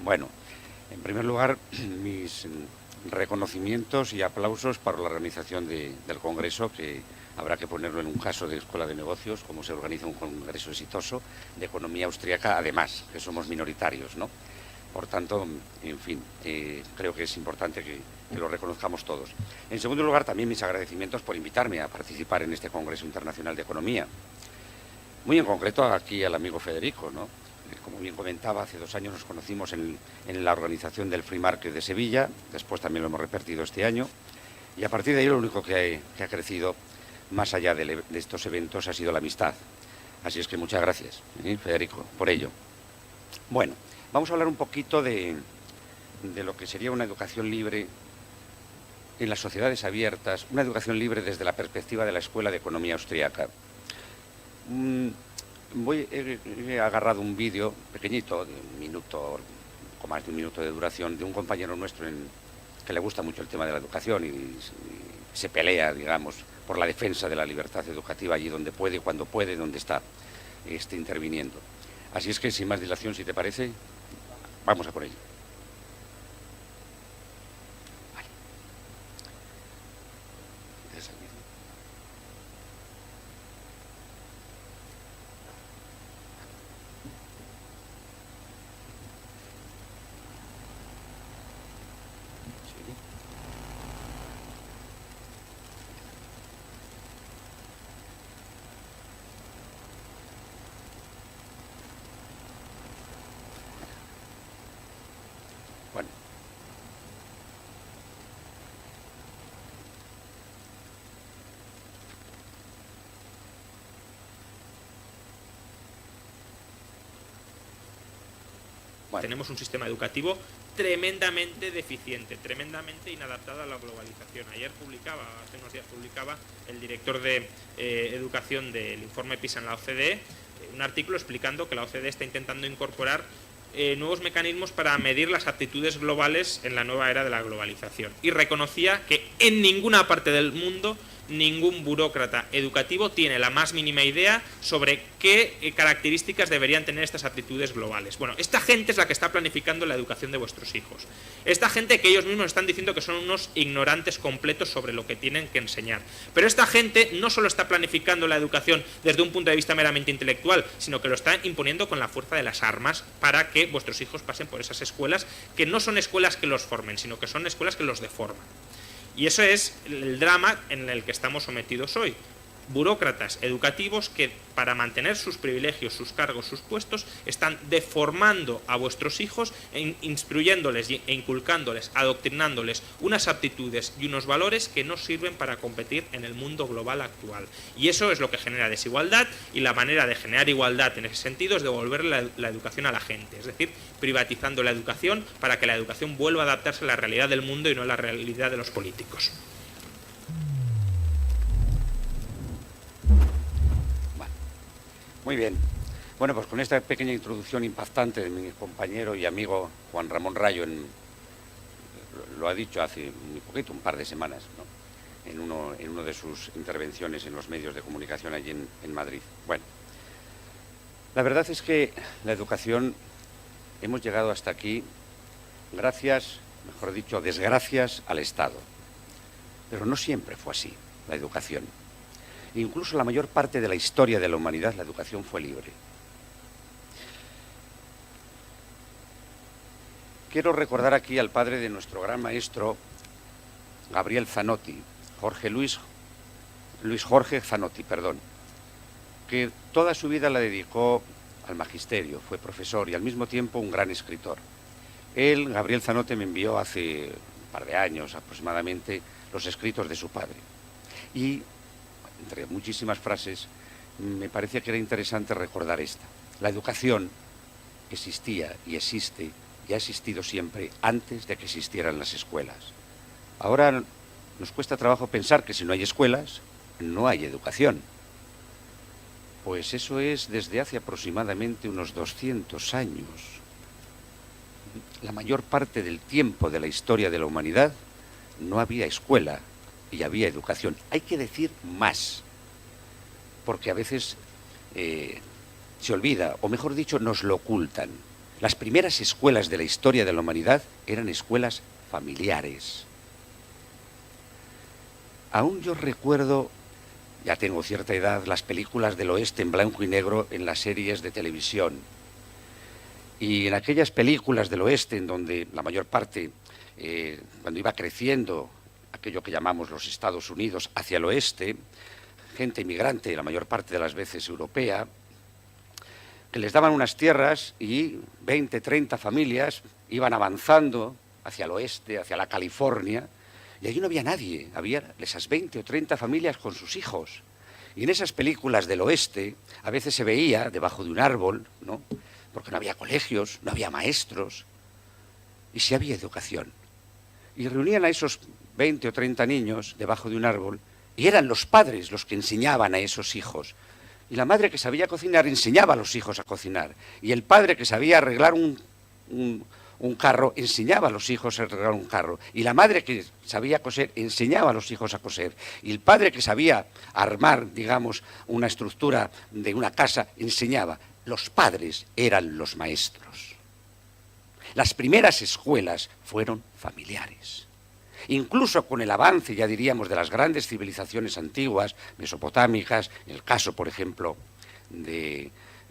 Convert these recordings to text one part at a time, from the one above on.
Bueno, en primer lugar, mis reconocimientos y aplausos para la organización del Congreso, que habrá que ponerlo en un caso de Escuela de Negocios, cómo se organiza un congreso exitoso de economía austríaca, además, que somos minoritarios, ¿no? Por tanto, en fin, creo que es importante que lo reconozcamos todos. En segundo lugar, también mis agradecimientos por invitarme a participar en este Congreso Internacional de Economía. Muy en concreto aquí al amigo Federico, ¿no? Como bien comentaba, hace 2 años nos conocimos en la organización del Free Market de Sevilla, después también lo hemos repetido este año, y a partir de ahí lo único que ha crecido, más allá de estos eventos, ha sido la amistad. Así es que muchas gracias, Federico, por ello. Bueno, vamos a hablar un poquito de lo que sería una educación libre en las sociedades abiertas, una educación libre desde la perspectiva de la Escuela de Economía Austriaca. He agarrado un vídeo pequeñito, de un minuto, con más de un minuto de duración, de un compañero nuestro que le gusta mucho el tema de la educación y se pelea, digamos, por la defensa de la libertad educativa allí donde puede, cuando puede, donde está interviniendo. Así es que, sin más dilación, si te parece, vamos a por ello. Vale. Bueno. Bueno. Tenemos un sistema educativo tremendamente deficiente, tremendamente inadaptado a la globalización. Hace unos días publicaba el director de educación del informe PISA en la OCDE, un artículo explicando que la OCDE está intentando incorporar nuevos mecanismos para medir las aptitudes globales en la nueva era de la globalización. Y reconocía que en ninguna parte del mundo ningún burócrata educativo tiene la más mínima idea sobre qué características deberían tener estas aptitudes globales. Bueno, esta gente es la que está planificando la educación de vuestros hijos. Esta gente que ellos mismos están diciendo que son unos ignorantes completos sobre lo que tienen que enseñar. Pero esta gente no solo está planificando la educación desde un punto de vista meramente intelectual, sino que lo está imponiendo con la fuerza de las armas para que vuestros hijos pasen por esas escuelas que no son escuelas que los formen, sino que son escuelas que los deforman. Y eso es el drama en el que estamos sometidos hoy. Burócratas educativos que, para mantener sus privilegios, sus cargos, sus puestos, están deformando a vuestros hijos, instruyéndoles e inculcándoles, adoctrinándoles unas aptitudes y unos valores que no sirven para competir en el mundo global actual. Y eso es lo que genera desigualdad, y la manera de generar igualdad en ese sentido es devolver la educación a la gente, es decir, privatizando la educación para que la educación vuelva a adaptarse a la realidad del mundo y no a la realidad de los políticos. Muy bien. Bueno, pues con esta pequeña introducción impactante de mi compañero y amigo Juan Ramón Rayo, lo ha dicho hace muy poquito, un par de semanas, ¿no? en uno de sus intervenciones en los medios de comunicación allí en Madrid. Bueno, la verdad es que la educación, hemos llegado hasta aquí gracias, mejor dicho, desgracias al Estado. Pero no siempre fue así, la educación. Incluso la mayor parte de la historia de la humanidad, la educación fue libre. Quiero recordar aquí al padre de nuestro gran maestro, Gabriel Zanotti, Luis Jorge Zanotti, que toda su vida la dedicó al magisterio, fue profesor y al mismo tiempo un gran escritor. Él, Gabriel Zanotti, me envió hace un par de años aproximadamente los escritos de su padre. Y entre muchísimas frases, me parecía que era interesante recordar esta. La educación existía y existe y ha existido siempre antes de que existieran las escuelas. Ahora nos cuesta trabajo pensar que si no hay escuelas, no hay educación. Pues eso es desde hace aproximadamente unos 200 años. La mayor parte del tiempo de la historia de la humanidad no había escuela y había educación. Hay que decir más, porque a veces se olvida, o mejor dicho, nos lo ocultan. Las primeras escuelas de la historia de la humanidad eran escuelas familiares. Aún yo recuerdo, ya tengo cierta edad, las películas del oeste en blanco y negro en las series de televisión. Y en aquellas películas del oeste, en donde la mayor parte, cuando iba creciendo aquello que llamamos los Estados Unidos hacia el oeste, gente inmigrante, la mayor parte de las veces europea, que les daban unas tierras y 20, 30 familias iban avanzando hacia el oeste, hacia la California, y allí no había nadie, había esas 20 o 30 familias con sus hijos. Y en esas películas del oeste a veces se veía debajo de un árbol, ¿no?, porque no había colegios, no había maestros, y sí había educación. Y reunían a esos 20 o 30 niños debajo de un árbol, y eran los padres los que enseñaban a esos hijos. Y la madre que sabía cocinar enseñaba a los hijos a cocinar, y el padre que sabía arreglar un carro enseñaba a los hijos a arreglar un carro, y la madre que sabía coser enseñaba a los hijos a coser, y el padre que sabía armar, digamos, una estructura de una casa enseñaba. Los padres eran los maestros. Las primeras escuelas fueron familiares. Incluso con el avance, ya diríamos, de las grandes civilizaciones antiguas, mesopotámicas, el caso, por ejemplo, de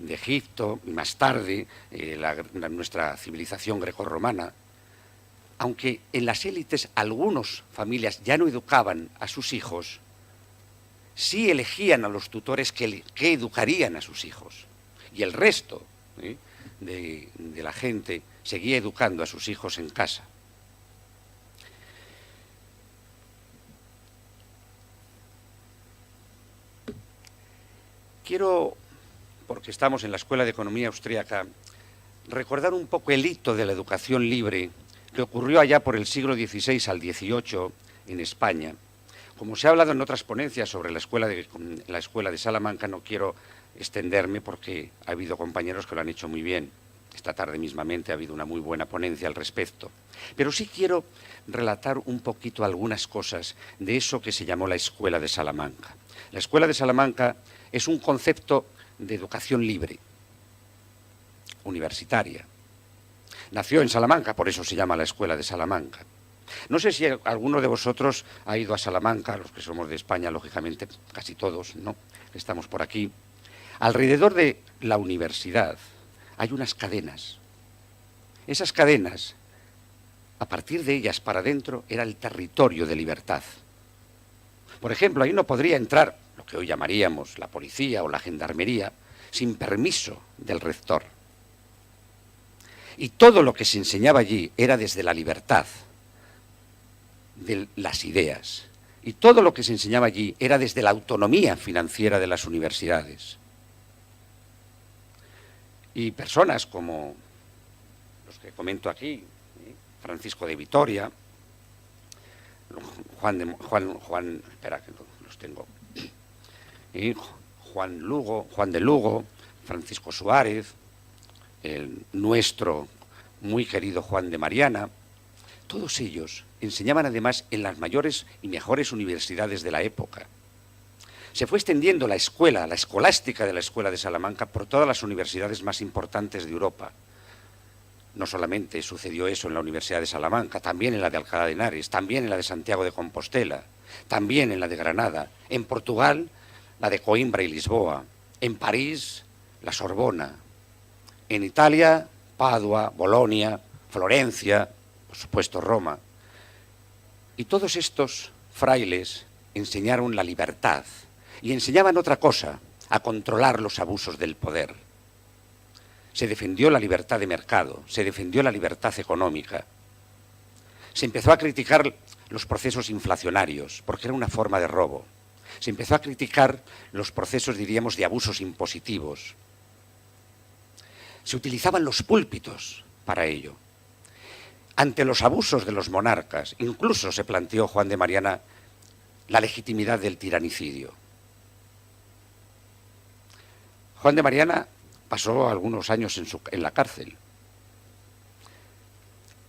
Egipto, y más tarde nuestra civilización grecorromana, aunque en las élites algunas familias ya no educaban a sus hijos, sí elegían a los tutores que educarían a sus hijos. Y el resto de la gente seguía educando a sus hijos en casa. Quiero, porque estamos en la Escuela de Economía Austríaca, recordar un poco el hito de la educación libre que ocurrió allá por el siglo XVI al XVIII en España. Como se ha hablado en otras ponencias sobre la escuela de Salamanca, no quiero extenderme porque ha habido compañeros que lo han hecho muy bien. Esta tarde mismamente ha habido una muy buena ponencia al respecto. Pero sí quiero relatar un poquito algunas cosas de eso que se llamó la Escuela de Salamanca. La Escuela de Salamanca es un concepto de educación libre, universitaria. Nació en Salamanca, por eso se llama la Escuela de Salamanca. No sé si alguno de vosotros ha ido a Salamanca, los que somos de España, lógicamente, casi todos, ¿no?, estamos por aquí. Alrededor de la universidad hay unas cadenas. Esas cadenas, a partir de ellas para adentro, era el territorio de libertad. Por ejemplo, ahí no podría entrar lo que hoy llamaríamos la policía o la gendarmería sin permiso del rector. Y todo lo que se enseñaba allí era desde la libertad de las ideas. Y todo lo que se enseñaba allí era desde la autonomía financiera de las universidades. Y personas como los que comento aquí, Francisco de Vitoria, Juan de Lugo, Francisco Suárez, el nuestro muy querido Juan de Mariana, todos ellos enseñaban además en las mayores y mejores universidades de la época. Se fue extendiendo la escuela, la escolástica de la Escuela de Salamanca por todas las universidades más importantes de Europa. No solamente sucedió eso en la Universidad de Salamanca, también en la de Alcalá de Henares, también en la de Santiago de Compostela, también en la de Granada, en Portugal, la de Coimbra y Lisboa, en París, la Sorbona, en Italia, Padua, Bolonia, Florencia, por supuesto Roma. Y todos estos frailes enseñaron la libertad y enseñaban otra cosa, a controlar los abusos del poder. Se defendió la libertad de mercado, se defendió la libertad económica. Se empezó a criticar los procesos inflacionarios, porque era una forma de robo. Se empezó a criticar los procesos, diríamos, de abusos impositivos. Se utilizaban los púlpitos para ello. Ante los abusos de los monarcas, incluso se planteó Juan de Mariana la legitimidad del tiranicidio. Juan de Mariana pasó algunos años en la cárcel,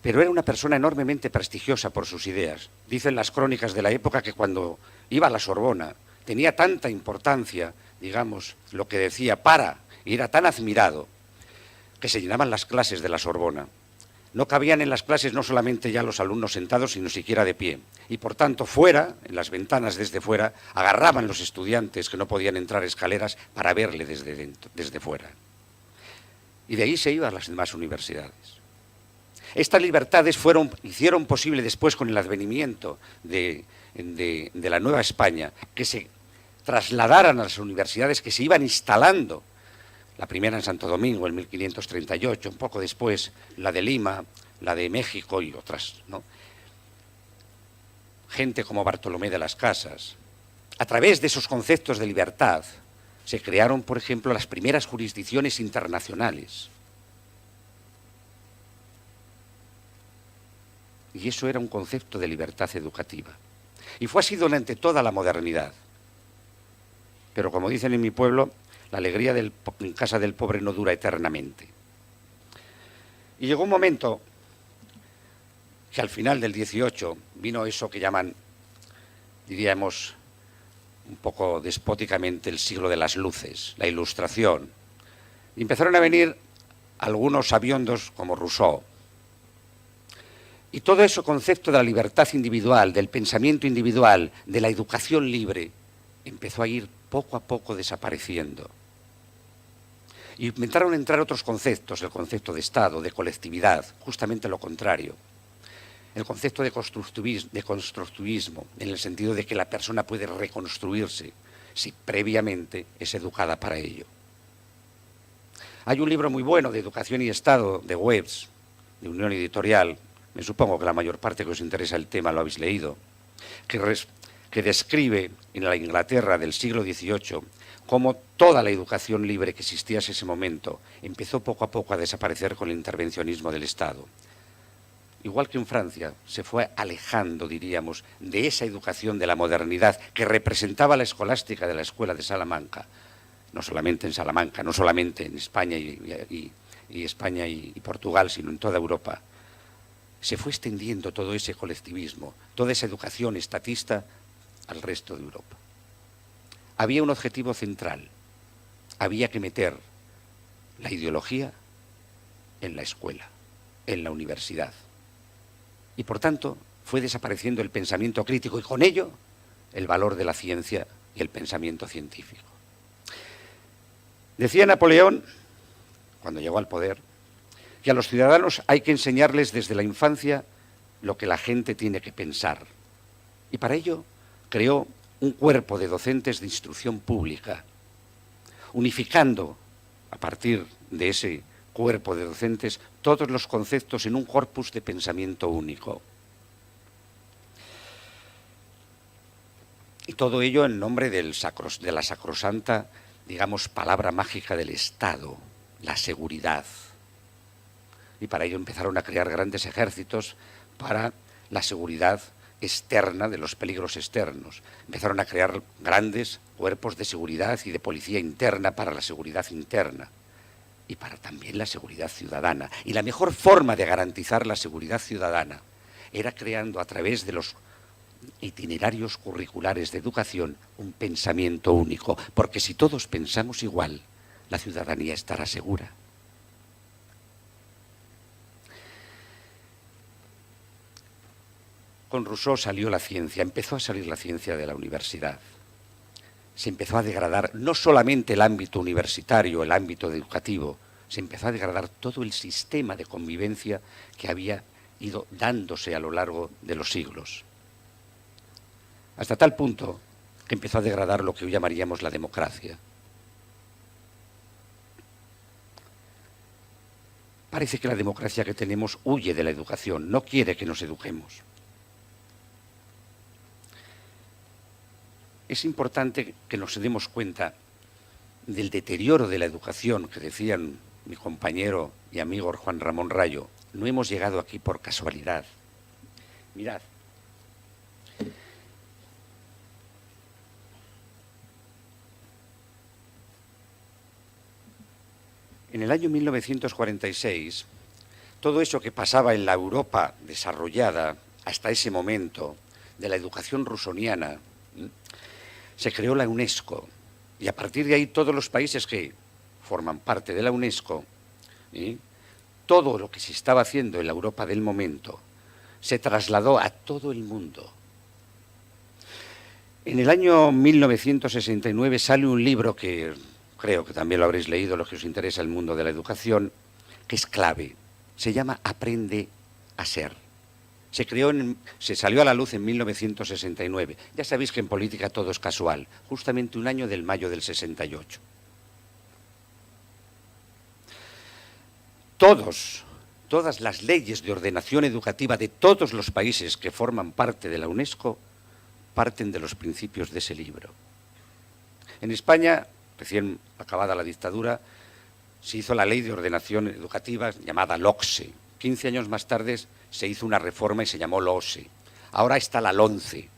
pero era una persona enormemente prestigiosa por sus ideas. Dicen las crónicas de la época que cuando iba a la Sorbona tenía tanta importancia, digamos, lo que decía y era tan admirado, que se llenaban las clases de la Sorbona. No cabían en las clases no solamente ya los alumnos sentados, sino siquiera de pie. Y por tanto, fuera, en las ventanas desde fuera, agarraban los estudiantes que no podían entrar escaleras para verle desde fuera. Y de ahí se iban a las demás universidades. Estas libertades hicieron posible después, con el advenimiento de la Nueva España, que se trasladaran a las universidades que se iban instalando. La primera en Santo Domingo en 1538, un poco después la de Lima, la de México y otras, ¿no? Gente como Bartolomé de las Casas. A través de esos conceptos de libertad se crearon, por ejemplo, las primeras jurisdicciones internacionales. Y eso era un concepto de libertad educativa. Y fue así durante toda la modernidad. Pero como dicen en mi pueblo, la alegría en casa del pobre no dura eternamente. Y llegó un momento que al final del 18 vino eso que llaman, diríamos, un poco despóticamente, el siglo de las luces, la Ilustración. Y empezaron a venir algunos sabiondos como Rousseau. Y todo ese concepto de la libertad individual, del pensamiento individual, de la educación libre, empezó a ir poco a poco desapareciendo. Y empezaron a entrar otros conceptos, el concepto de Estado, de colectividad, justamente lo contrario. El concepto de constructivismo, en el sentido de que la persona puede reconstruirse si previamente es educada para ello. Hay un libro muy bueno de Educación y Estado, de Webs, de Unión Editorial, me supongo que la mayor parte que os interesa el tema lo habéis leído, que describe en la Inglaterra del siglo XVIII cómo toda la educación libre que existía en ese momento empezó poco a poco a desaparecer con el intervencionismo del Estado. Igual que en Francia, se fue alejando, diríamos, de esa educación de la modernidad que representaba la escolástica de la Escuela de Salamanca, no solamente en Salamanca, no solamente en España y Portugal, sino en toda Europa. Se fue extendiendo todo ese colectivismo, toda esa educación estatista al resto de Europa. Había un objetivo central, había que meter la ideología en la escuela, en la universidad. Y por tanto fue desapareciendo el pensamiento crítico y con ello el valor de la ciencia y el pensamiento científico. Decía Napoleón, cuando llegó al poder, que a los ciudadanos hay que enseñarles desde la infancia lo que la gente tiene que pensar. Y para ello creó un cuerpo de docentes de instrucción pública, unificando a partir de ese cuerpo de docentes todos los conceptos en un corpus de pensamiento único. Y todo ello en nombre de la sacrosanta, digamos, palabra mágica del Estado, la seguridad. Y para ello empezaron a crear grandes ejércitos para la seguridad externa de los peligros externos. Empezaron a crear grandes cuerpos de seguridad y de policía interna para la seguridad interna y para también la seguridad ciudadana. Y la mejor forma de garantizar la seguridad ciudadana era creando a través de los itinerarios curriculares de educación un pensamiento único, porque si todos pensamos igual, la ciudadanía estará segura. Con Rousseau salió la ciencia, empezó a salir la ciencia de la universidad. Se empezó a degradar no solamente el ámbito universitario, el ámbito educativo, se empezó a degradar todo el sistema de convivencia que había ido dándose a lo largo de los siglos. Hasta tal punto que empezó a degradar lo que hoy llamaríamos la democracia. Parece que la democracia que tenemos huye de la educación, no quiere que nos eduquemos. Es importante que nos demos cuenta del deterioro de la educación que decían mi compañero y amigo Juan Ramón Rayo. No hemos llegado aquí por casualidad. Mirad. En el año 1946, todo eso que pasaba en la Europa desarrollada hasta ese momento, de la educación rusoniana, se creó la UNESCO y a partir de ahí todos los países que forman parte de la UNESCO ¿eh? Todo lo que se estaba haciendo en la Europa del momento se trasladó a todo el mundo. En el año 1969 sale un libro que creo que también lo habréis leído, los que os interesa el mundo de la educación, que es clave. Se llama Aprende a ser. Se salió a la luz en 1969. Ya sabéis que en política todo es casual, justamente un año del mayo del 68. Todas las leyes de ordenación educativa de todos los países que forman parte de la UNESCO parten de los principios de ese libro. En España, recién acabada la dictadura, se hizo la ley de ordenación educativa llamada LOCSE. 15 años más tarde se hizo una reforma y se llamó LOSE. Ahora está la LONCE.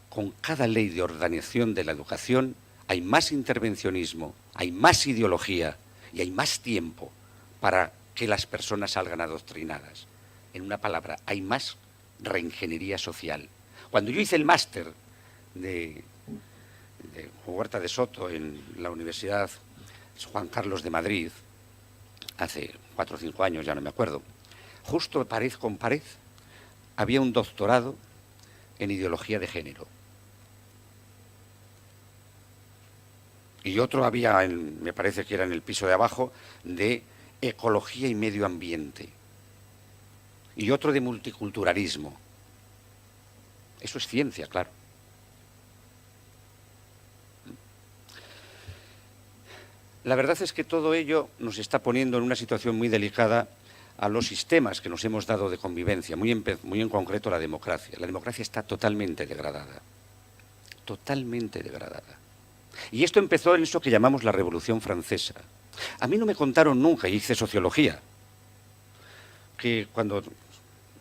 Con cada ley de ordenación de la educación hay más intervencionismo, hay más ideología y hay más tiempo para que las personas salgan adoctrinadas. En una palabra, hay más reingeniería social. Cuando yo hice el máster de Huerta de Soto en la Universidad Juan Carlos de Madrid, hace 4 o 5 años, ya no me acuerdo, justo pared con pared había un doctorado en ideología de género. Y otro había, me parece que era en el piso de abajo, de ecología y medio ambiente. Y otro de multiculturalismo. Eso es ciencia, claro. La verdad es que todo ello nos está poniendo en una situación muy delicada a los sistemas que nos hemos dado de convivencia, muy en concreto la democracia. La democracia está totalmente degradada. Totalmente degradada. Y esto empezó en eso que llamamos la Revolución Francesa. A mí no me contaron nunca, y hice sociología, que cuando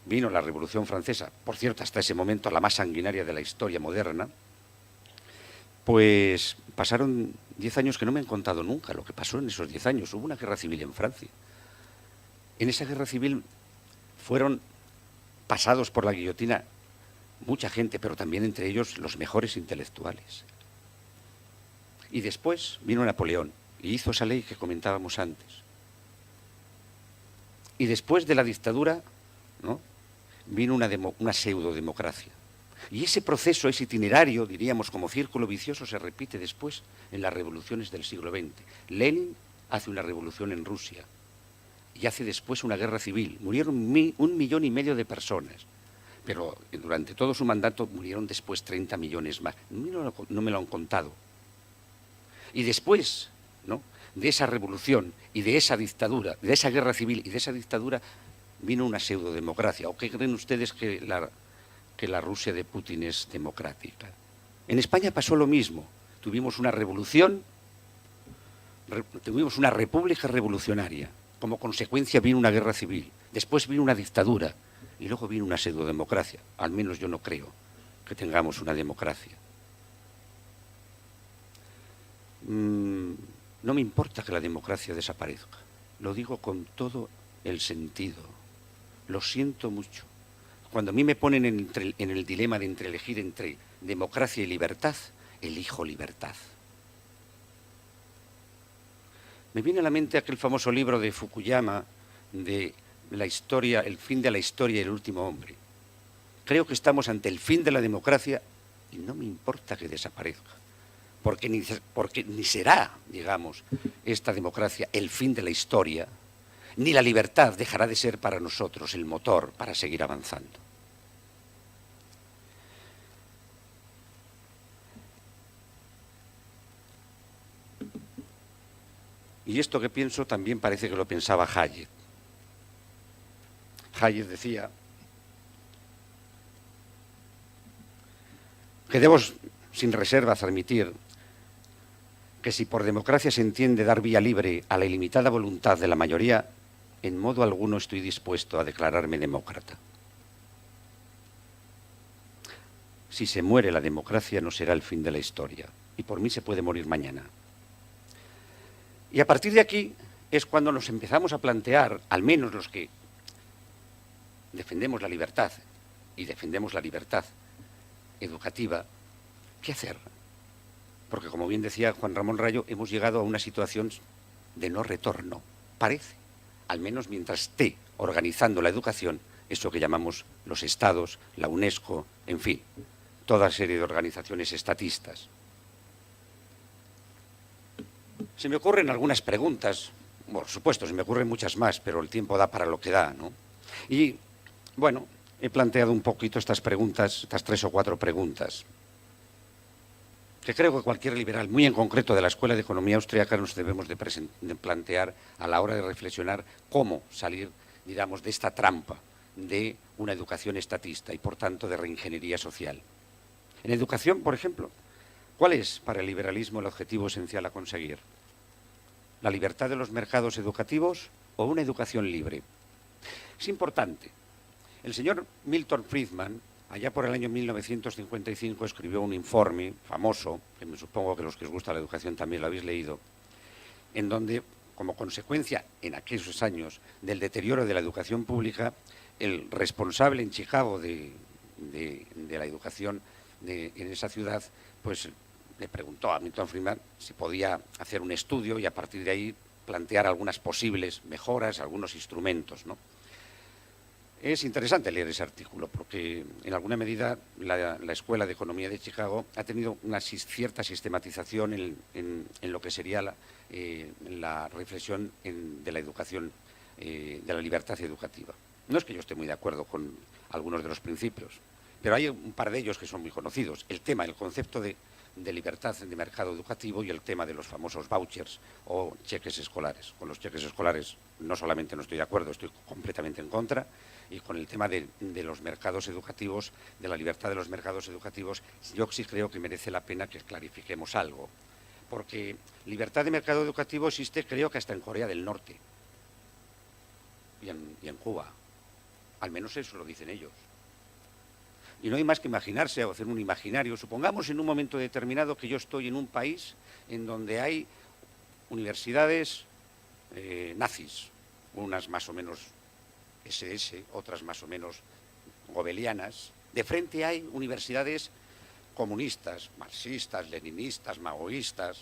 vino la Revolución Francesa, por cierto, hasta ese momento la más sanguinaria de la historia moderna, pues pasaron 10 años que no me han contado nunca lo que pasó en esos 10 años. Hubo una guerra civil en Francia. En esa guerra civil fueron pasados por la guillotina mucha gente, pero también entre ellos los mejores intelectuales. Y después vino Napoleón y hizo esa ley que comentábamos antes. Y después de la dictadura, ¿no?, vino una pseudodemocracia. Y ese proceso, ese itinerario, diríamos como círculo vicioso, se repite después en las revoluciones del siglo XX. Lenin hace una revolución en Rusia y hace después una guerra civil. Murieron 1,5 millones de personas, pero durante todo su mandato murieron después 30 millones más. No me lo han contado. Y después, ¿no?, de esa revolución y de esa dictadura, de esa guerra civil y de esa dictadura, vino una pseudodemocracia. ¿O qué creen ustedes que la Rusia de Putin es democrática? En España pasó lo mismo. Tuvimos una revolución, tuvimos una república revolucionaria. Como consecuencia vino una guerra civil. Después vino una dictadura y luego vino una pseudodemocracia. Al menos yo no creo que tengamos una democracia. No me importa que la democracia desaparezca. Lo digo con todo el sentido. Lo siento mucho. Cuando a mí me ponen en el dilema de elegir entre democracia y libertad, elijo libertad. Me viene a la mente aquel famoso libro de Fukuyama de la historia, el fin de la historia y el último hombre. Creo que estamos ante el fin de la democracia y no me importa que desaparezca, porque ni será, digamos, esta democracia el fin de la historia, ni la libertad dejará de ser para nosotros el motor para seguir avanzando. Y esto que pienso también parece que lo pensaba Hayek. Hayek decía que debo sin reservas admitir que si por democracia se entiende dar vía libre a la ilimitada voluntad de la mayoría, en modo alguno estoy dispuesto a declararme demócrata. Si se muere la democracia no será el fin de la historia, y por mí se puede morir mañana. Y a partir de aquí es cuando nos empezamos a plantear, al menos los que defendemos la libertad y defendemos la libertad educativa, ¿qué hacer? porque como bien decía Juan Ramón Rayo, hemos llegado a una situación de no retorno, parece, al menos mientras esté organizando la educación, eso que llamamos los estados, la UNESCO, en fin, toda serie de organizaciones estatistas. Se me ocurren algunas preguntas, por supuesto, se me ocurren muchas más, pero el tiempo da para lo que da, ¿no? Y, bueno, he planteado un poquito estas preguntas, estas 3 o 4 preguntas, que creo que cualquier liberal, muy en concreto de la Escuela de Economía Austriaca, nos debemos de plantear a la hora de reflexionar cómo salir, digamos, de esta trampa de una educación estatista y, por tanto, de reingeniería social. En educación, por ejemplo, ¿cuál es para el liberalismo el objetivo esencial a conseguir? ¿La libertad de los mercados educativos o una educación libre? Es importante. El señor Milton Friedman, allá por el año 1955, escribió un informe famoso, que me supongo que los que os gusta la educación también lo habéis leído, en donde, como consecuencia en aquellos años del deterioro de la educación pública, el responsable en Chicago de la educación en esa ciudad, pues le preguntó a Milton Friedman si podía hacer un estudio y a partir de ahí plantear algunas posibles mejoras, algunos instrumentos, ¿no? Es interesante leer ese artículo porque, en alguna medida, la Escuela de Economía de Chicago ha tenido una cierta sistematización en lo que sería la reflexión de la educación, de la libertad educativa. No es que yo esté muy de acuerdo con algunos de los principios, pero hay un par de ellos que son muy conocidos. El concepto de libertad de mercado educativo y el tema de los famosos vouchers o cheques escolares. Con los cheques escolares no solamente no estoy de acuerdo, estoy completamente en contra. Y con el tema de los mercados educativos, de la libertad de los mercados educativos, yo sí creo que merece la pena que clarifiquemos algo. Porque libertad de mercado educativo existe, creo que hasta en Corea del Norte y en Cuba. Al menos eso lo dicen ellos. Y no hay más que imaginarse o hacer un imaginario. Supongamos en un momento determinado que yo estoy en un país en donde hay universidades nazis, unas más o menos SS, otras más o menos gobelianas. De frente hay universidades comunistas, marxistas, leninistas, maoístas.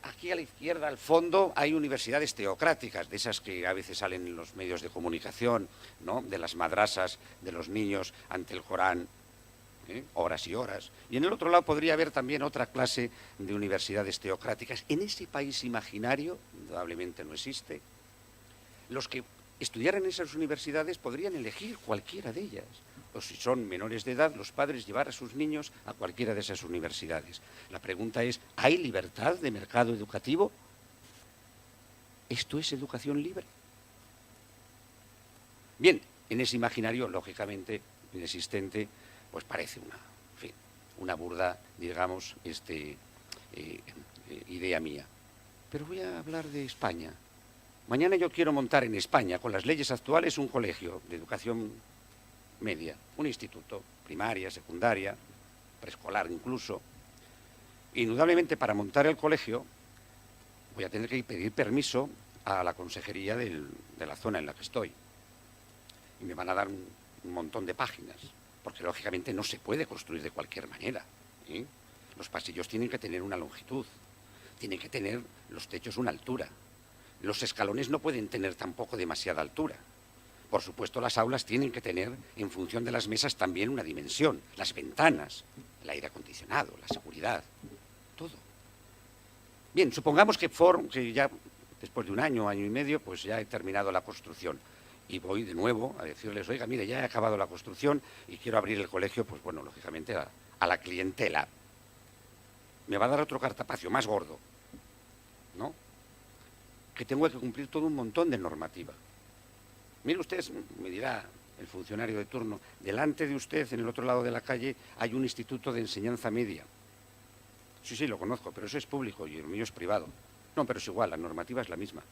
Aquí a la izquierda, al fondo, hay universidades teocráticas, de esas que a veces salen en los medios de comunicación, ¿no? De las madrasas de los niños ante el Corán, horas y horas. Y en el otro lado podría haber también otra clase de universidades teocráticas. En ese país imaginario, indudablemente no existe, los que estudiaran en esas universidades podrían elegir cualquiera de ellas. O si son menores de edad, los padres llevar a sus niños a cualquiera de esas universidades. La pregunta es, ¿hay libertad de mercado educativo? ¿Esto es educación libre? Bien, en ese imaginario, lógicamente, inexistente, pues parece una burda, digamos, idea mía. Pero voy a hablar de España. Mañana yo quiero montar en España, con las leyes actuales, un colegio de educación media, un instituto, primaria, secundaria, preescolar incluso. Indudablemente, para montar el colegio voy a tener que pedir permiso a la consejería de la zona en la que estoy. Y me van a dar un montón de páginas, porque lógicamente no se puede construir de cualquier manera, ¿eh? Los pasillos tienen que tener una longitud, tienen que tener los techos una altura. Los escalones no pueden tener tampoco demasiada altura. Por supuesto, las aulas tienen que tener, en función de las mesas, también una dimensión. Las ventanas, el aire acondicionado, la seguridad, todo. Bien, supongamos que ya después de un año y medio, pues ya he terminado la construcción. Y voy de nuevo a decirles, oiga, mire, ya he acabado la construcción y quiero abrir el colegio, pues bueno, lógicamente a la clientela. Me va a dar otro cartapacio más gordo, ¿no? Que tengo que cumplir todo un montón de normativa. Mire usted, me dirá el funcionario de turno, delante de usted, en el otro lado de la calle, hay un instituto de enseñanza media. Sí, lo conozco, pero eso es público y el mío es privado. No, pero es igual, la normativa es la misma.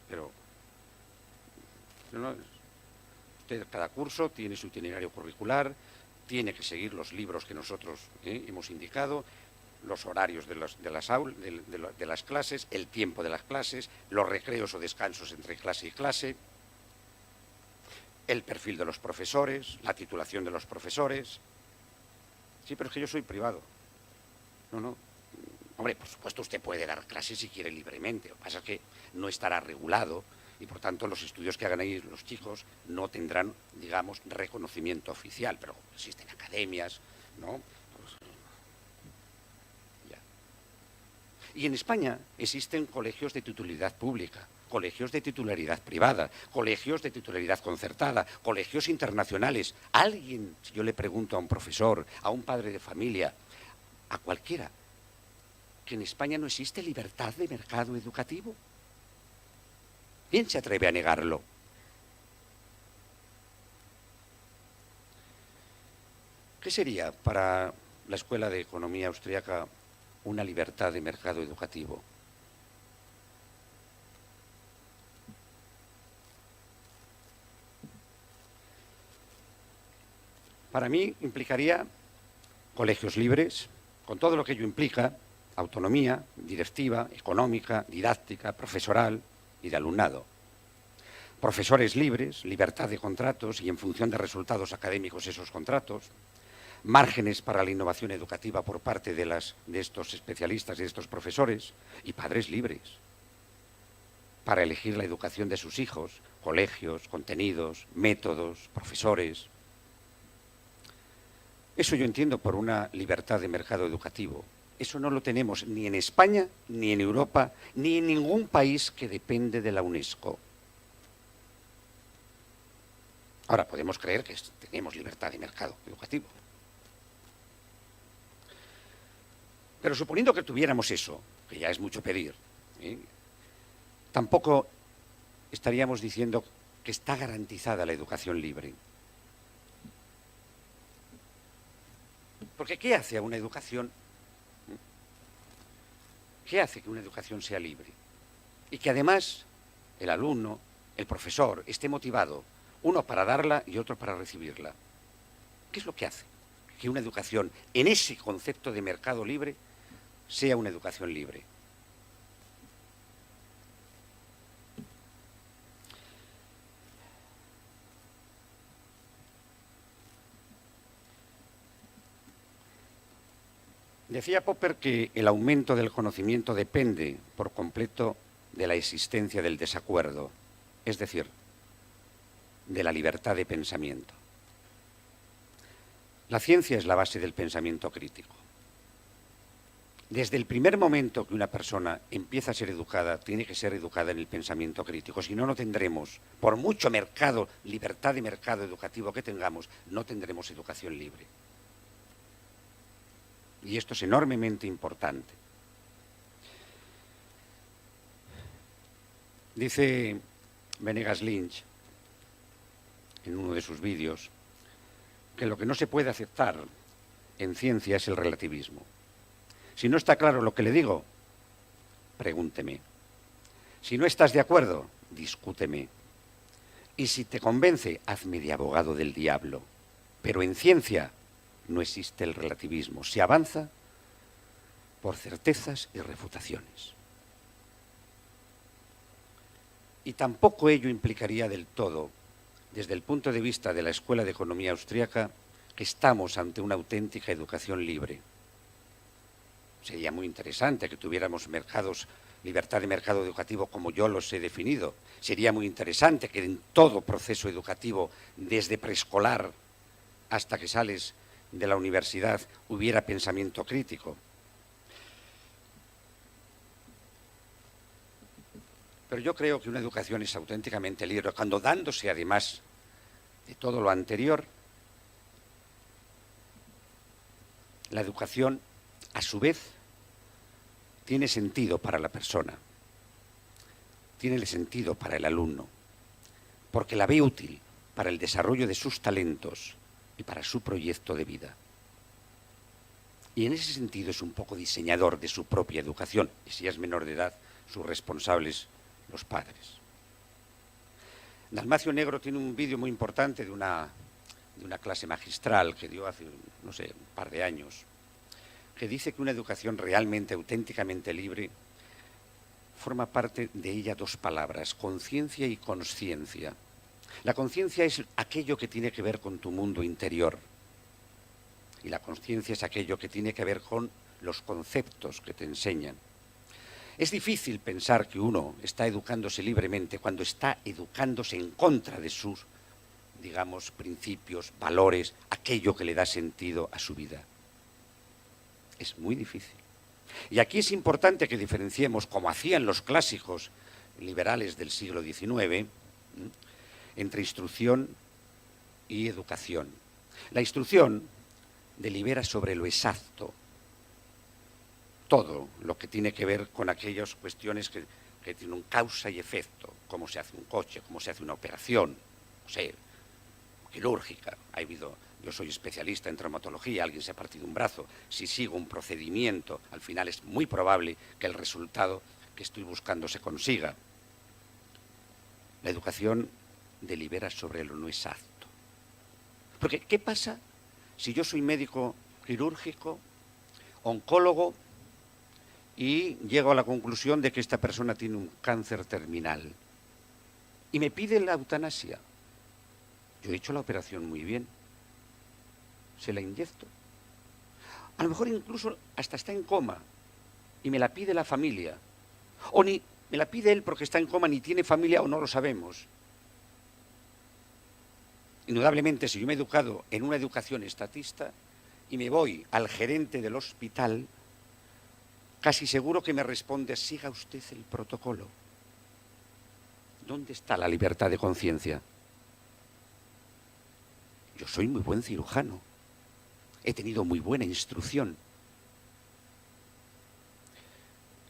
Pero usted, cada curso tiene su itinerario curricular, tiene que seguir los libros que nosotros hemos indicado, los horarios de las clases, el tiempo de las clases, los recreos o descansos entre clase y clase, el perfil de los profesores, la titulación de los profesores. Sí, pero es que yo soy privado. No, no. Hombre, por supuesto usted puede dar clases si quiere libremente. Lo que pasa es que no estará regulado y, por tanto, los estudios que hagan ahí los chicos no tendrán, digamos, reconocimiento oficial. Pero existen academias, ¿no? Pues, ya. Y en España existen colegios de titularidad pública, colegios de titularidad privada, colegios de titularidad concertada, colegios internacionales. Alguien, si yo le pregunto a un profesor, a un padre de familia, a cualquiera, que en España no existe libertad de mercado educativo. ¿Quién se atreve a negarlo? ¿Qué sería para la Escuela de Economía Austriaca una libertad de mercado educativo? Para mí implicaría colegios libres, con todo lo que ello implica, autonomía directiva, económica, didáctica, profesoral y de alumnado. Profesores libres, libertad de contratos y en función de resultados académicos esos contratos, márgenes para la innovación educativa por parte de estos especialistas y de estos profesores y padres libres para elegir la educación de sus hijos, colegios, contenidos, métodos, profesores. Eso yo entiendo por una libertad de mercado educativo. Eso no lo tenemos ni en España, ni en Europa, ni en ningún país que depende de la UNESCO. Ahora, podemos creer que tenemos libertad de mercado educativo. Pero suponiendo que tuviéramos eso, que ya es mucho pedir, tampoco estaríamos diciendo que está garantizada la educación libre. Porque ¿qué hace a una educación? ¿Qué hace que una educación sea libre? Y que además el alumno, el profesor, esté motivado, uno para darla y otro para recibirla. ¿Qué es lo que hace que una educación en ese concepto de mercado libre sea una educación libre? Decía Popper que el aumento del conocimiento depende por completo de la existencia del desacuerdo, es decir, de la libertad de pensamiento. La ciencia es la base del pensamiento crítico. Desde el primer momento que una persona empieza a ser educada, tiene que ser educada en el pensamiento crítico. Si no, no tendremos, por mucho mercado, libertad de mercado educativo que tengamos, no tendremos educación libre. Y esto es enormemente importante. Dice Venegas Lynch, en uno de sus vídeos, que lo que no se puede aceptar en ciencia es el relativismo. Si no está claro lo que le digo, pregúnteme. Si no estás de acuerdo, discúteme. Y si te convence, hazme de abogado del diablo. Pero en ciencia no existe el relativismo. Se avanza por certezas y refutaciones. Y tampoco ello implicaría del todo, desde el punto de vista de la Escuela de Economía Austriaca, que estamos ante una auténtica educación libre. Sería muy interesante que tuviéramos libertad de mercado educativo como yo los he definido. Sería muy interesante que en todo proceso educativo, desde preescolar hasta que sales de la universidad, hubiera pensamiento crítico. Pero yo creo que una educación es auténticamente libre cuando, dándose además de todo lo anterior, la educación, a su vez, tiene sentido para la persona, tiene sentido para el alumno, porque la ve útil para el desarrollo de sus talentos y para su proyecto de vida. Y en ese sentido es un poco diseñador de su propia educación, y si es menor de edad, sus responsables, los padres. Dalmacio Negro tiene un vídeo muy importante de una clase magistral que dio hace, no sé, un par de años, que dice que una educación realmente, auténticamente libre, forma parte de ella dos palabras, conciencia y consciencia. La conciencia es aquello que tiene que ver con tu mundo interior. Y la conciencia es aquello que tiene que ver con los conceptos que te enseñan. Es difícil pensar que uno está educándose libremente cuando está educándose en contra de sus, digamos, principios, valores, aquello que le da sentido a su vida. Es muy difícil. Y aquí es importante que diferenciemos, como hacían los clásicos liberales del siglo XIX, entre instrucción y educación. La instrucción delibera sobre lo exacto, todo lo que tiene que ver con aquellas cuestiones que tienen un causa y efecto, cómo se hace un coche, cómo se hace una operación, no sé, quirúrgica. Yo soy especialista en traumatología, alguien se ha partido un brazo, si sigo un procedimiento, al final es muy probable que el resultado que estoy buscando se consiga. La educación delibera sobre lo no exacto. Porque, ¿qué pasa si yo soy médico quirúrgico, oncólogo, y llego a la conclusión de que esta persona tiene un cáncer terminal y me pide la eutanasia? Yo he hecho la operación muy bien, se la inyecto. A lo mejor incluso hasta está en coma y me la pide la familia. O ni me la pide él porque está en coma, ni tiene familia o no lo sabemos. Indudablemente, si yo me he educado en una educación estatista y me voy al gerente del hospital, casi seguro que me responde: siga usted el protocolo. ¿Dónde está la libertad de conciencia? Yo soy muy buen cirujano. He tenido muy buena instrucción.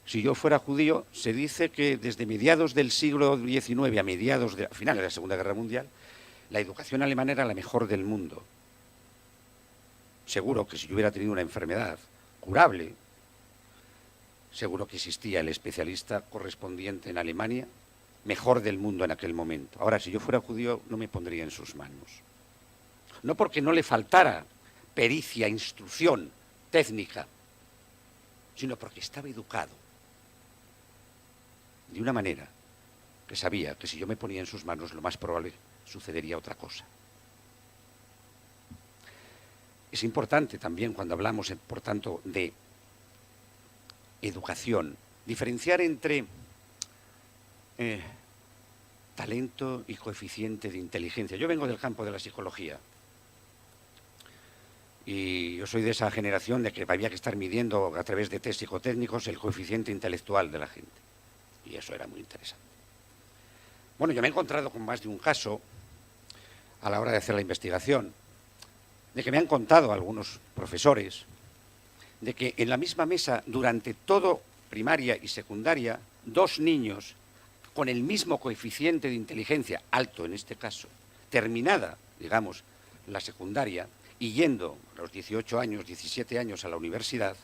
Si yo fuera judío, se dice que desde mediados del siglo XIX a finales de la Segunda Guerra Mundial, la educación alemana era la mejor del mundo. Seguro que si yo hubiera tenido una enfermedad curable, seguro que existía el especialista correspondiente en Alemania, mejor del mundo en aquel momento. Ahora, si yo fuera judío, no me pondría en sus manos. No porque no le faltara pericia, instrucción, técnica, sino porque estaba educado de una manera que sabía que si yo me ponía en sus manos, lo más probable sucedería otra cosa. Es importante también, cuando hablamos, por tanto, de educación, diferenciar entre talento y coeficiente de inteligencia. Yo vengo del campo de la psicología y yo soy de esa generación de que había que estar midiendo a través de test psicotécnicos el coeficiente intelectual de la gente, y eso era muy interesante. Bueno, yo me he encontrado con más de un caso a la hora de hacer la investigación, de que me han contado algunos profesores de que en la misma mesa, durante todo primaria y secundaria, dos niños con el mismo coeficiente de inteligencia, alto en este caso, terminada, digamos, la secundaria, y yendo a los 18 años, 17 años a la universidad,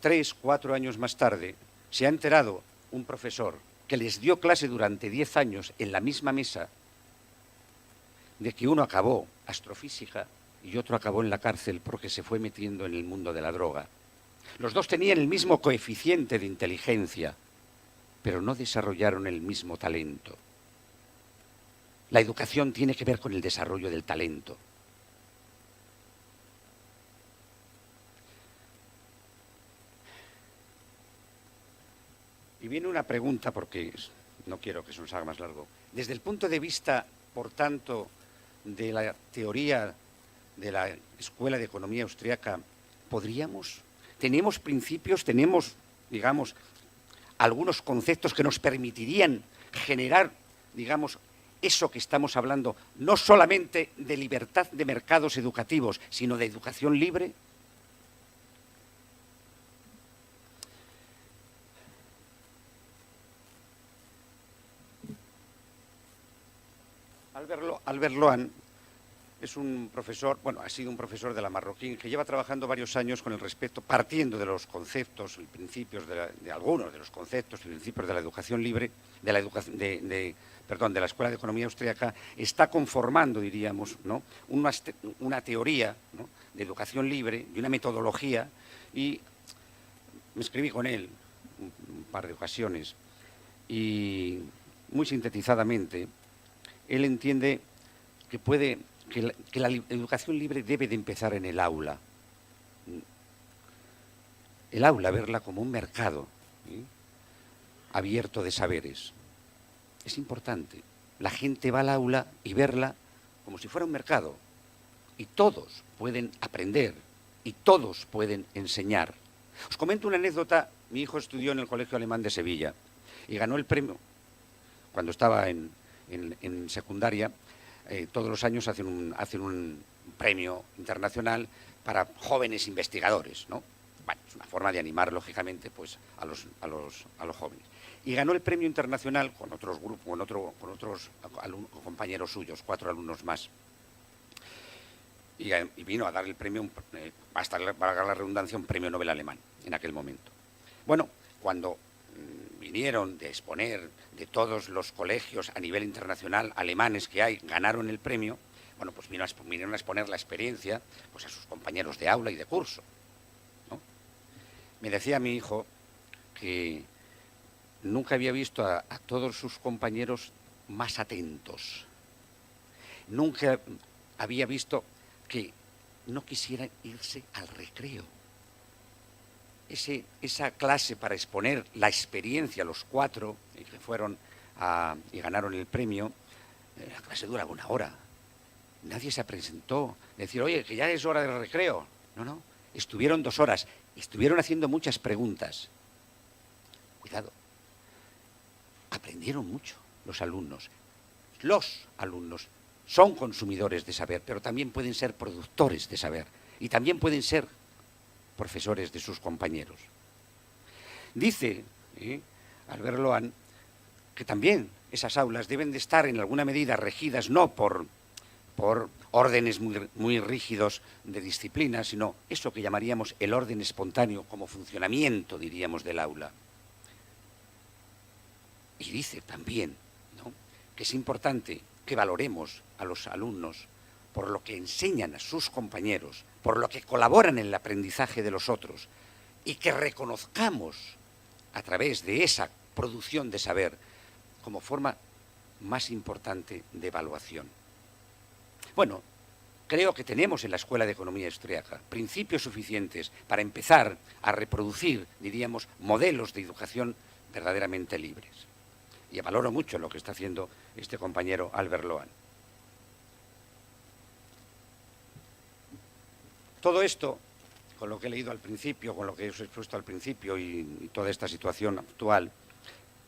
3, 4 años más tarde, se ha enterado un profesor que les dio clase durante 10 años en la misma mesa, de que uno acabó astrofísica y otro acabó en la cárcel porque se fue metiendo en el mundo de la droga. Los dos tenían el mismo coeficiente de inteligencia, pero no desarrollaron el mismo talento. La educación tiene que ver con el desarrollo del talento. Y viene una pregunta, porque no quiero que se nos haga más largo. Desde el punto de vista, por tanto, de la teoría de la Escuela de Economía Austriaca, tenemos principios, tenemos, digamos, algunos conceptos que nos permitirían generar, digamos, eso que estamos hablando, no solamente de libertad de mercados educativos, sino de educación libre. Albert Lohan es un profesor, bueno, ha sido un profesor de la Marroquín, que lleva trabajando varios años con el respecto, partiendo de los conceptos y principios de algunos de los conceptos y principios de la educación libre, de la Escuela de Economía Austriaca, está conformando, diríamos, ¿no?, una teoría, ¿no?, de educación libre y una metodología, y me escribí con él un par de ocasiones, y muy sintetizadamente, él entiende que puede que la educación libre debe de empezar en el aula. El aula, verla como un mercado abierto de saberes. Es importante. La gente va al aula y verla como si fuera un mercado. Y todos pueden aprender y todos pueden enseñar. Os comento una anécdota. Mi hijo estudió en el Colegio Alemán de Sevilla y ganó el premio cuando estaba en secundaria. Todos los años hacen un premio internacional para jóvenes investigadores, ¿no? Bueno, es una forma de animar, lógicamente, pues, a los jóvenes. Y ganó el premio internacional con otros grupos, con otros compañeros suyos, 4 alumnos más. Y vino a dar el premio, hasta valga la redundancia, un premio Nobel alemán en aquel momento. Bueno, cuando vinieron de exponer de todos los colegios a nivel internacional alemanes que hay, ganaron el premio, bueno, pues vinieron a exponer la experiencia pues, a sus compañeros de aula y de curso, ¿no? Me decía mi hijo que nunca había visto a todos sus compañeros más atentos. Nunca había visto que no quisieran irse al recreo. Esa clase para exponer la experiencia, los 4 que fueron y ganaron el premio, la clase duraba 1 hora. Nadie se presentó. Decir, oye, que ya es hora del recreo. No. Estuvieron 2 horas. Estuvieron haciendo muchas preguntas. Cuidado. Aprendieron mucho los alumnos. Los alumnos son consumidores de saber, pero también pueden ser productores de saber. Y también pueden ser profesores de sus compañeros. Dice Albert Lohan que también esas aulas deben de estar en alguna medida regidas no por órdenes muy rígidos de disciplina, sino eso que llamaríamos el orden espontáneo como funcionamiento, diríamos, del aula. Y dice también, ¿no?, que es importante que valoremos a los alumnos por lo que enseñan a sus compañeros, por lo que colaboran en el aprendizaje de los otros, y que reconozcamos a través de esa producción de saber como forma más importante de evaluación. Bueno, creo que tenemos en la Escuela de Economía Austriaca principios suficientes para empezar a reproducir, diríamos, modelos de educación verdaderamente libres. Y valoro mucho lo que está haciendo este compañero Albert Lohan. Todo esto, con lo que he leído al principio, con lo que os he expuesto al principio y toda esta situación actual,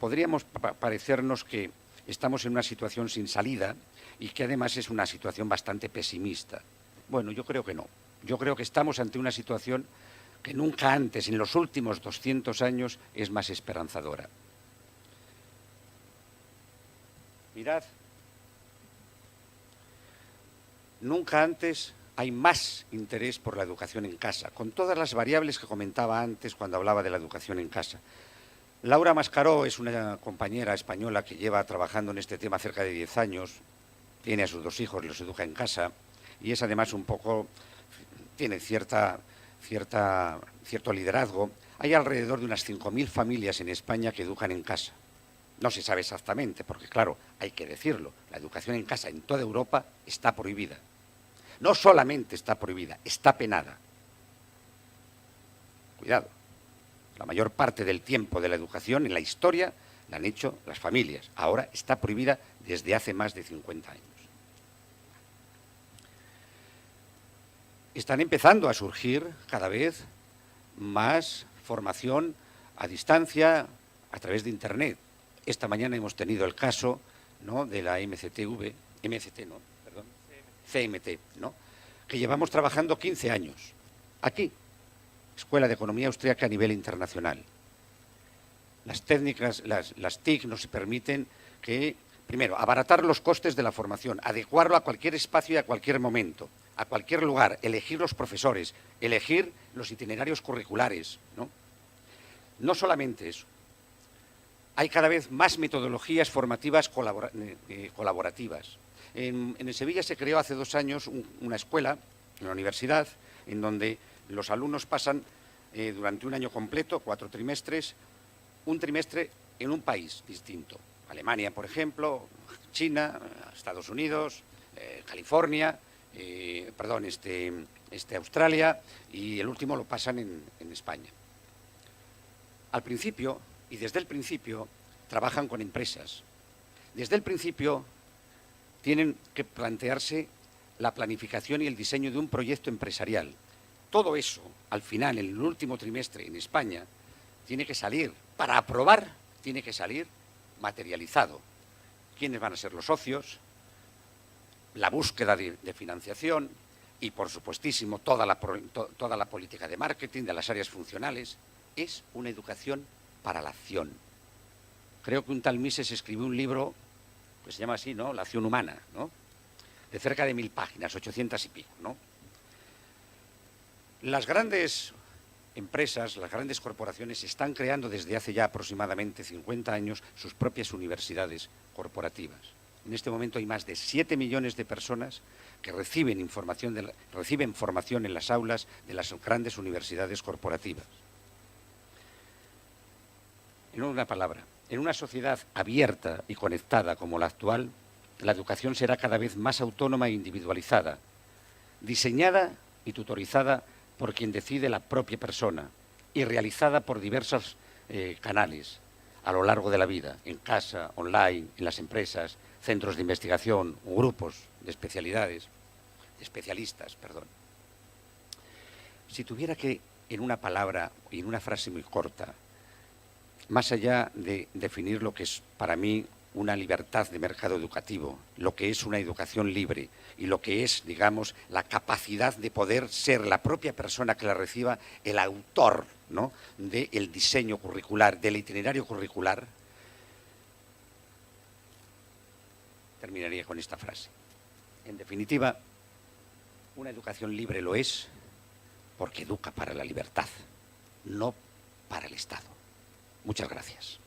podríamos parecernos que estamos en una situación sin salida y que además es una situación bastante pesimista. Bueno, yo creo que no. Yo creo que estamos ante una situación que nunca antes, en los últimos 200 años, es más esperanzadora. Mirad, nunca antes hay más interés por la educación en casa, con todas las variables que comentaba antes cuando hablaba de la educación en casa. Laura Mascaró es una compañera española que lleva trabajando en este tema cerca de 10 años, tiene a sus 2 hijos, los educa en casa, y es además un poco, tiene cierto liderazgo. Hay alrededor de unas 5.000 familias en España que educan en casa. No se sabe exactamente, porque claro, hay que decirlo, la educación en casa en toda Europa está prohibida. No solamente está prohibida, está penada. Cuidado, la mayor parte del tiempo de la educación en la historia la han hecho las familias. Ahora está prohibida desde hace más de 50 años. Están empezando a surgir cada vez más formación a distancia a través de Internet. Esta mañana hemos tenido el caso, ¿no?, de la CMT, ¿no?, que llevamos trabajando 15 años. Aquí, Escuela de Economía Austriaca a nivel internacional. Las técnicas, las TIC nos permiten que, primero, abaratar los costes de la formación, adecuarlo a cualquier espacio y a cualquier momento, a cualquier lugar, elegir los profesores, elegir los itinerarios curriculares, ¿no? No solamente eso. Hay cada vez más metodologías formativas colaborativas. En Sevilla se creó hace 2 años una escuela, una universidad, en donde los alumnos pasan durante un año completo, 4 trimestres, un trimestre en un país distinto. Alemania, por ejemplo, China, Estados Unidos, California, Australia, y el último lo pasan en España. Al principio, y desde el principio, trabajan con empresas. Desde el principio tienen que plantearse la planificación y el diseño de un proyecto empresarial. Todo eso, al final, en el último trimestre en España, tiene que salir, para aprobar, tiene que salir materializado. ¿Quiénes van a ser los socios? La búsqueda de financiación y, por supuestísimo, toda la política de marketing de las áreas funcionales. Es una educación para la acción. Creo que un tal Mises escribió un libro que se llama así, ¿no? La acción humana, ¿no? De cerca de 1000 páginas, 800 y pico, ¿no? Las grandes empresas, las grandes corporaciones están creando desde hace ya aproximadamente 50 años sus propias universidades corporativas. En este momento hay más de 7 millones de personas que reciben formación en las aulas de las grandes universidades corporativas. En una palabra, en una sociedad abierta y conectada como la actual, la educación será cada vez más autónoma e individualizada, diseñada y tutorizada por quien decide la propia persona y realizada por diversos canales a lo largo de la vida, en casa, online, en las empresas, centros de investigación o grupos de especialistas. Si tuviera que, en una palabra y en una frase muy corta, más allá de definir lo que es para mí una libertad de mercado educativo, lo que es una educación libre y lo que es, digamos, la capacidad de poder ser la propia persona que la reciba, el autor, ¿no?, del diseño curricular, del itinerario curricular, terminaría con esta frase. En definitiva, una educación libre lo es porque educa para la libertad, no para el Estado. Muchas gracias.